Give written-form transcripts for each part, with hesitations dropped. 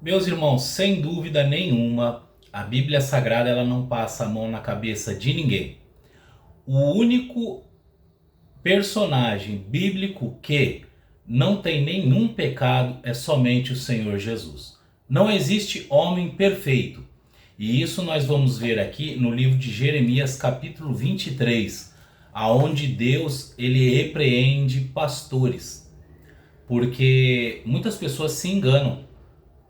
Meus irmãos, sem dúvida nenhuma, a Bíblia Sagrada ela não passa a mão na cabeça de ninguém. O único personagem bíblico que não tem nenhum pecado é somente o Senhor Jesus. Não existe homem perfeito. E isso nós vamos ver aqui no livro de Jeremias, capítulo 23, aonde Deus ele repreende pastores, porque muitas pessoas se enganam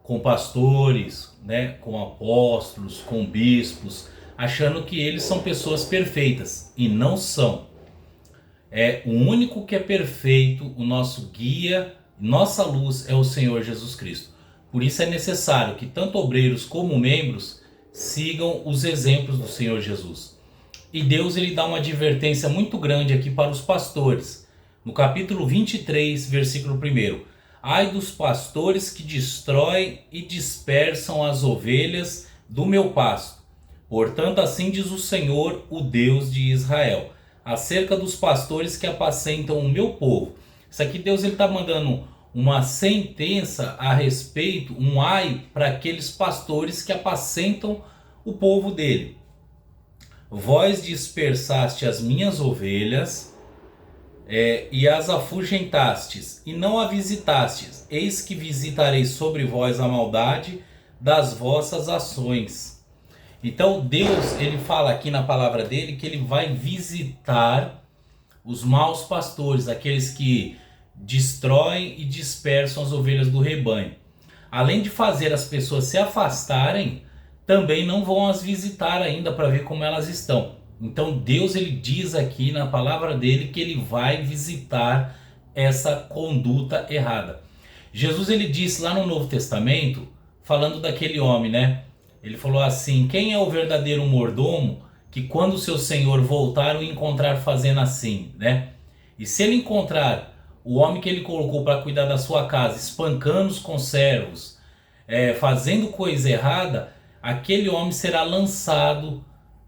com pastores, né, com apóstolos, com bispos, achando que eles são pessoas perfeitas e não são. É o único que é perfeito, o nosso guia, nossa luz é o Senhor Jesus Cristo. Por isso é necessário que tanto obreiros como membros sigam os exemplos do Senhor Jesus. E Deus ele dá uma advertência muito grande aqui para os pastores. No capítulo 23, versículo 1. Ai dos pastores que destroem e dispersam as ovelhas do meu pasto. Portanto, assim diz o Senhor, o Deus de Israel, acerca dos pastores que apacentam o meu povo. Isso aqui Deus está mandando uma sentença a respeito, um ai para aqueles pastores que apacentam o povo dele. Vós dispersaste as minhas ovelhas e as afugentastes, e não a visitastes. Eis que visitarei sobre vós a maldade das vossas ações. Então Deus, ele fala aqui na palavra dele que ele vai visitar os maus pastores, aqueles que destroem e dispersam as ovelhas do rebanho. Além de fazer as pessoas se afastarem, também não vão as visitar ainda para ver como elas estão. Então Deus ele diz aqui na palavra dele que ele vai visitar essa conduta errada. Jesus ele disse lá no Novo Testamento, falando daquele homem, né? Ele falou assim: quem é o verdadeiro mordomo que quando o seu senhor voltar o encontrar fazendo assim, né? E se ele encontrar o homem que ele colocou para cuidar da sua casa, espancando os conservos, fazendo coisa errada, aquele homem será lançado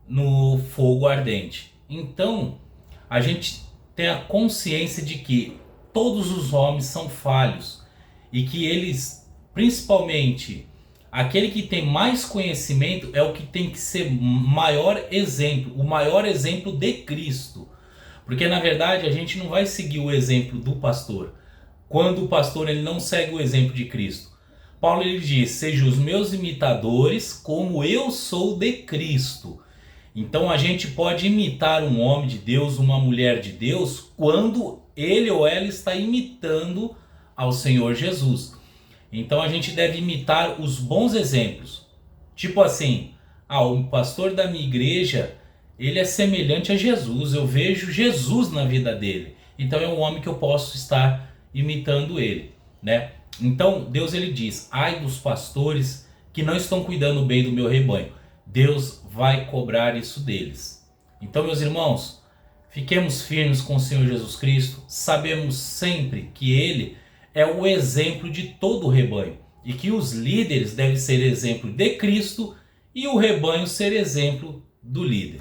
no fogo ardente. Então, a gente tem a consciência de que todos os homens são falhos e que eles, principalmente aquele que tem mais conhecimento, é o que tem que ser maior exemplo, o maior exemplo de Cristo. Porque na verdade a gente não vai seguir o exemplo do pastor quando o pastor ele não segue o exemplo de Cristo. Paulo ele diz: sejam os meus imitadores como eu sou de Cristo. Então a gente pode imitar um homem de Deus, uma mulher de Deus, quando ele ou ela está imitando ao Senhor Jesus. Então a gente deve imitar os bons exemplos. Tipo assim, o pastor da minha igreja, ele é semelhante a Jesus, eu vejo Jesus na vida dele. Então é um homem que eu posso estar imitando ele, né? Então Deus ele diz: ai dos pastores que não estão cuidando bem do meu rebanho. Deus vai cobrar isso deles. Então, meus irmãos, fiquemos firmes com o Senhor Jesus Cristo. Sabemos sempre que ele é o exemplo de todo o rebanho e que os líderes devem ser exemplo de Cristo e o rebanho ser exemplo do líder.